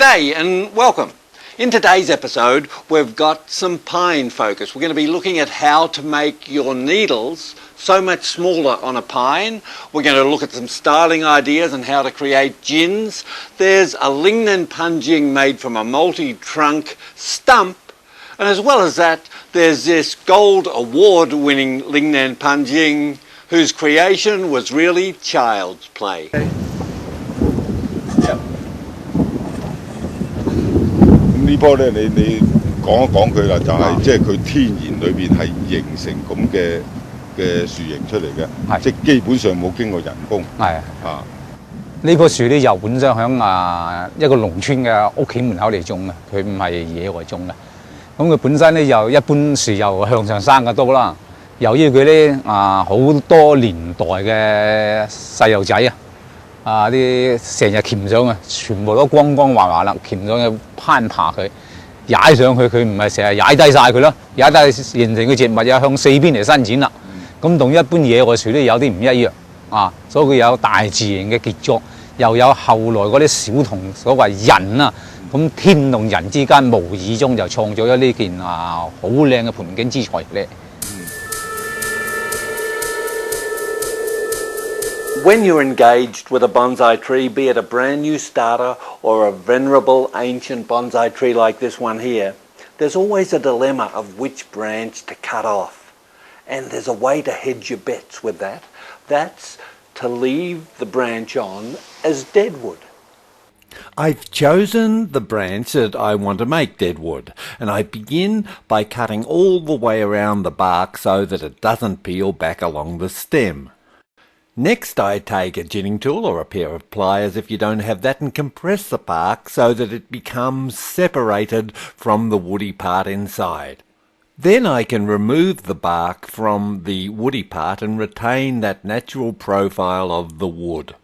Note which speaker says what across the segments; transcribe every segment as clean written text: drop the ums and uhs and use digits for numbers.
Speaker 1: G'day and welcome. In today's episode we've got some pine focus. We're going to be looking at how to make your needles so much smaller on a pine. We're going to look at some styling ideas and how to create gins. There's a lignin punjing made from a multi-trunk stump, and as well as that there's this gold award winning lignin punjing whose creation was really child's play.
Speaker 2: Yep. 呢棵咧，你講一講佢啦，就係即係佢天然裏邊係形成咁嘅樹形出嚟嘅，即係基本上冇經過人工。係啊，
Speaker 3: 呢棵樹咧由本身響一個農村嘅屋企門口嚟種嘅，佢唔係野外種嘅。咁佢本身咧又一般樹又向上生嘅多啦。由於佢咧好多年代嘅細路仔啲成日鉗上啊，全部都光光滑滑啦，鉗上去攀爬佢，踩上去佢唔係成日踩低晒佢咯，踩低形成嘅植物又向四邊嚟伸展啦。咁同一般野外樹咧有啲唔一樣所以佢有大自然嘅傑作，又有後來嗰啲小童所謂人咁天同人之間無意中就創造咗呢件好靚嘅盆景之材咧。
Speaker 1: When you're engaged with a bonsai tree, be it a brand new starter or a venerable ancient bonsai tree like this one here, there's always a dilemma of which branch to cut off. And there's a way to hedge your bets with that. That's to leave the branch on as deadwood.
Speaker 4: I've chosen the branch that I want to make deadwood, and I begin by cutting all the way around the bark so that it doesn't peel back along the stem. Next I take a ginning tool or a pair of pliers if you don't have that and compress the bark so that it becomes separated from the woody part inside. Then I can remove the bark from the woody part and retain that natural profile of the wood.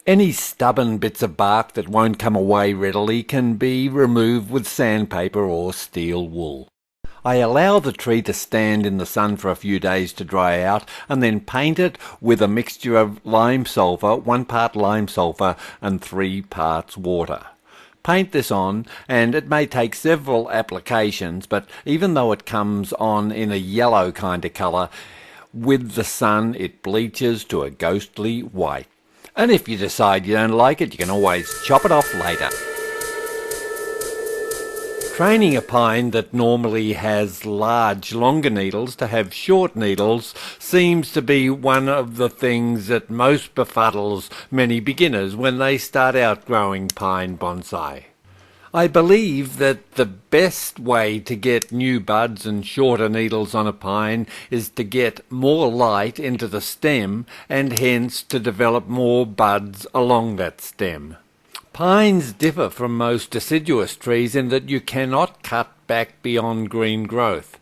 Speaker 4: Any stubborn bits of bark that won't come away readily can be removed with sandpaper or steel wool. I allow the tree to stand in the sun for a few days to dry out and then paint it with a mixture of lime sulphur, 1 part lime sulphur and 3 parts water. Paint this on and it may take several applications, but even though it comes on in a yellow kind of colour, with the sun it bleaches to a ghostly white. And if you decide you don't like it, you can always chop it off later. Training a pine that normally has large, longer needles to have short needles seems to be one of the things that most befuddles many beginners when they start out growing pine bonsai. I believe that the best way to get new buds and shorter needles on a pine is to get more light into the stem and hence to develop more buds along that stem. Pines differ from most deciduous trees in that you cannot cut back beyond green growth.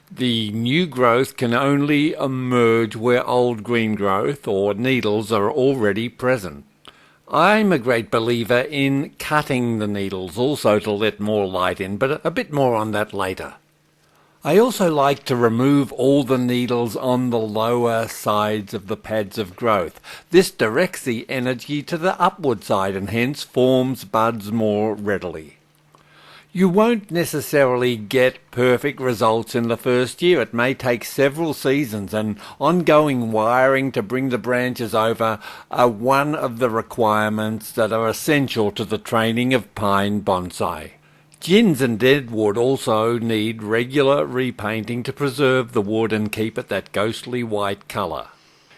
Speaker 4: The new growth can only emerge where old green growth or needles are already present. I'm a great believer in cutting the needles also to let more light in, but a bit more on that later. I also like to remove all the needles on the lower sides of the pads of growth. This directs the energy to the upward side and hence forms buds more readily. You won't necessarily get perfect results in the first year. It may take several seasons, and ongoing wiring to bring the branches over are one of the requirements that are essential to the training of pine bonsai. Gins and deadwood also need regular repainting to preserve the wood and keep it that ghostly white colour.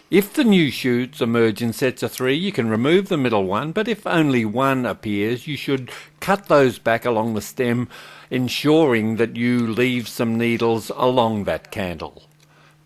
Speaker 4: If the new shoots emerge in sets of 3, you can remove the middle one, but if only one appears, you should cut those back along the stem, ensuring that you leave some needles along that candle.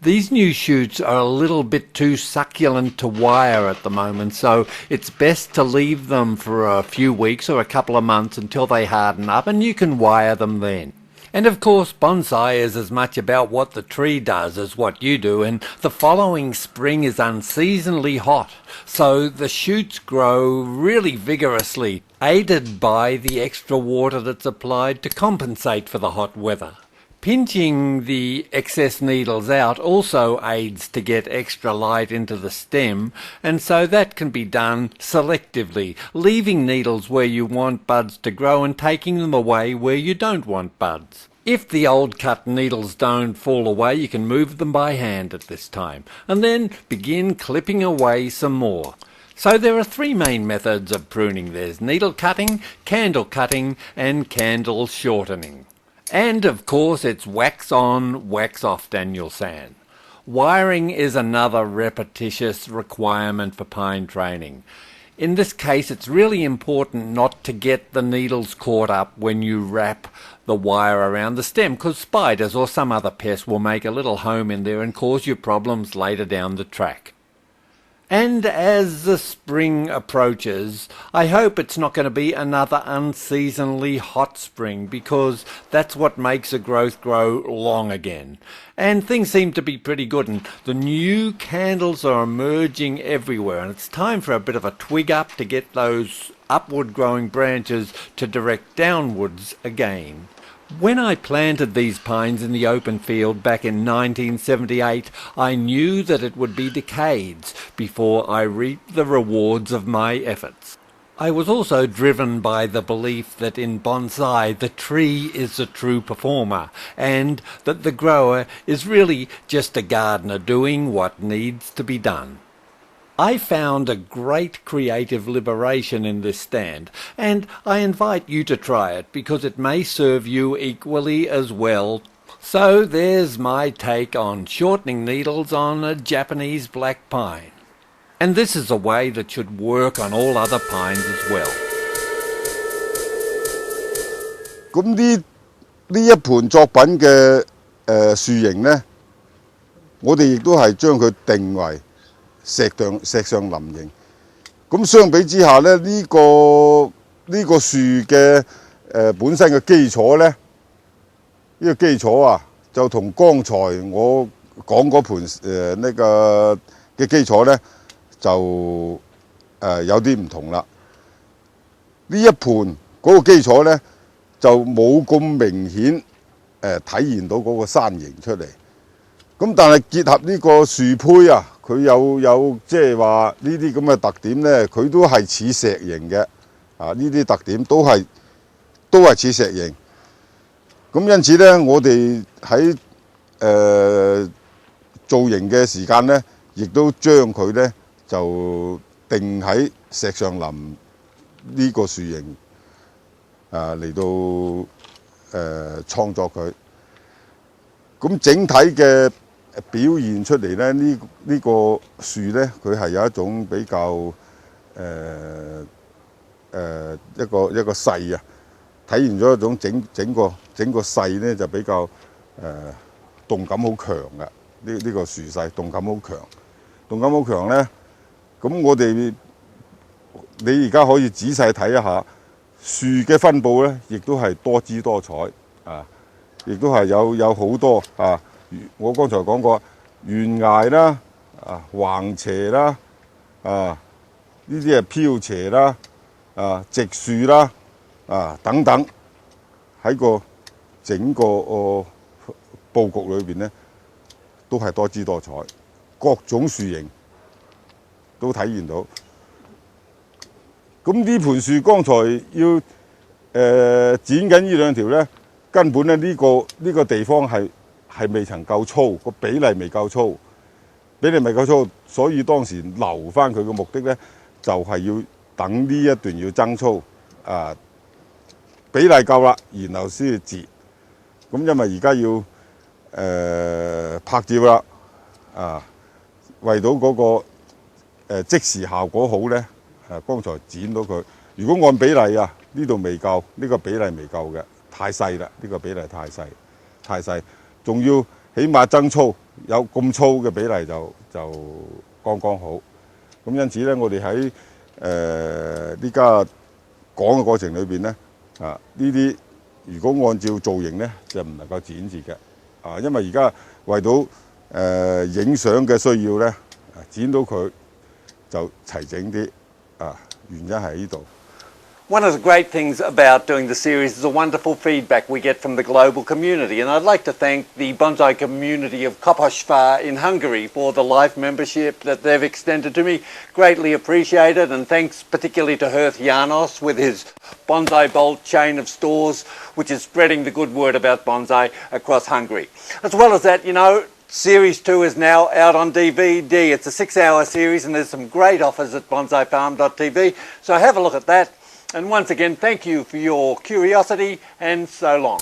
Speaker 4: These new shoots are a little bit too succulent to wire at the moment, so it's best to leave them for a few weeks or a couple of months until they harden up, and you can wire them then. And of course, bonsai is as much about what the tree does as what you do, and the following spring is unseasonably hot, so the shoots grow really vigorously, aided by the extra water that's applied to compensate for the hot weather. Pinching the excess needles out also aids to get extra light into the stem, and so that can be done selectively, leaving needles where you want buds to grow and taking them away where you don't want buds. If the old cut needles don't fall away, you can move them by hand at this time, and then begin clipping away some more. So there are three main methods of pruning. There's needle cutting, candle cutting, and candle shortening. And of course it's wax on, wax off Daniel San. Wiring is another repetitious requirement for pine training. In this case it's really important not to get the needles caught up when you wrap the wire around the stem, because spiders or some other pest will make a little home in there and cause you problems later down the track. And as the spring approaches, I hope it's not going to be another unseasonably hot spring, because that's what makes a growth grow long again. And things seem to be pretty good, and the new candles are emerging everywhere, and it's time for a bit of a twig up to get those upward growing branches to direct downwards again. When I planted these pines in the open field back in 1978, I knew that it would be decades before I reaped the rewards of my efforts. I was also driven by the belief that in bonsai the tree is the true performer, and that the grower is really just a gardener doing what needs to be done. I found a great creative liberation in this stand, and I invite you to try it because it may serve you equally as well. So there's my take on shortening needles on a Japanese black pine. And this is a way that should work on all other pines as well.
Speaker 2: 咁呢一盤作品嘅樹形呢，我哋亦都係將佢定為石上林形。咁相比之下咧，呢個樹嘅本身嘅基礎咧，呢個基礎啊，就同剛才我講嗰盤呢個嘅基礎咧，就有啲唔同啦。呢一盤嗰個基礎咧，就冇咁明顯體現到嗰個山形出嚟。咁但係結合呢個樹胚啊，佢有即係話呢啲咁嘅特點咧，佢都係似石形嘅。啊，呢啲特點都係似石形。咁因此咧，我哋喺造型嘅時間咧，亦都將佢咧就定喺石上林呢個樹形嚟到創作佢。咁整體嘅表現出嚟咧，呢個樹咧，佢係有一種比較一個勢啊，體現咗一種整個勢咧就比較動感好強嘅。呢個樹勢動感好強咧。咁你而家可以仔細睇一下樹嘅分佈咧，亦都係多姿多彩啊！亦都係有好多啊！我剛才講過懸崖啦，啊橫斜啦，啊呢啲係飄斜啦，啊直樹啦，啊等等，喺個整個佈局裏邊咧，都係多姿多彩，各種樹形都體現到。咁呢盤樹剛才要剪緊呢兩條咧，根本咧呢個地方係未曾夠粗，個比例未夠粗，所以當時留翻佢嘅目的咧，就係要等呢一段要增粗，啊比例夠啦，然後先至截。咁因為而家要拍照啦，啊為到嗰個即時效果好咧。剛才剪到佢，如果按比例啊，呢度未夠，呢個比例未夠嘅，太細啦，呢個比例太細，仲要起碼增粗，有咁粗嘅比例就剛剛好。咁因此咧，我哋喺呢家講嘅過程裏邊咧，啊呢啲如果按照造型咧，就唔能夠剪截嘅，啊因為而家為到影相嘅需要咧，剪到佢就齊整啲。啊，原因係呢度。
Speaker 1: One of the great things about doing the series is the wonderful feedback we get from the global community, and I'd like to thank the bonsai community of Farr in Hungary for the life membership that they've extended to me. Greatly appreciated, and thanks particularly to Herth Janos with his Bonsai Bolt chain of stores, which is spreading the good word about bonsai across Hungary. As well as that, you know, Series 2 is now out on DVD. It's a 6-hour series and there's some great offers at bonsaifarm.tv, so have a look at that. And once again, thank you for your curiosity, and so long.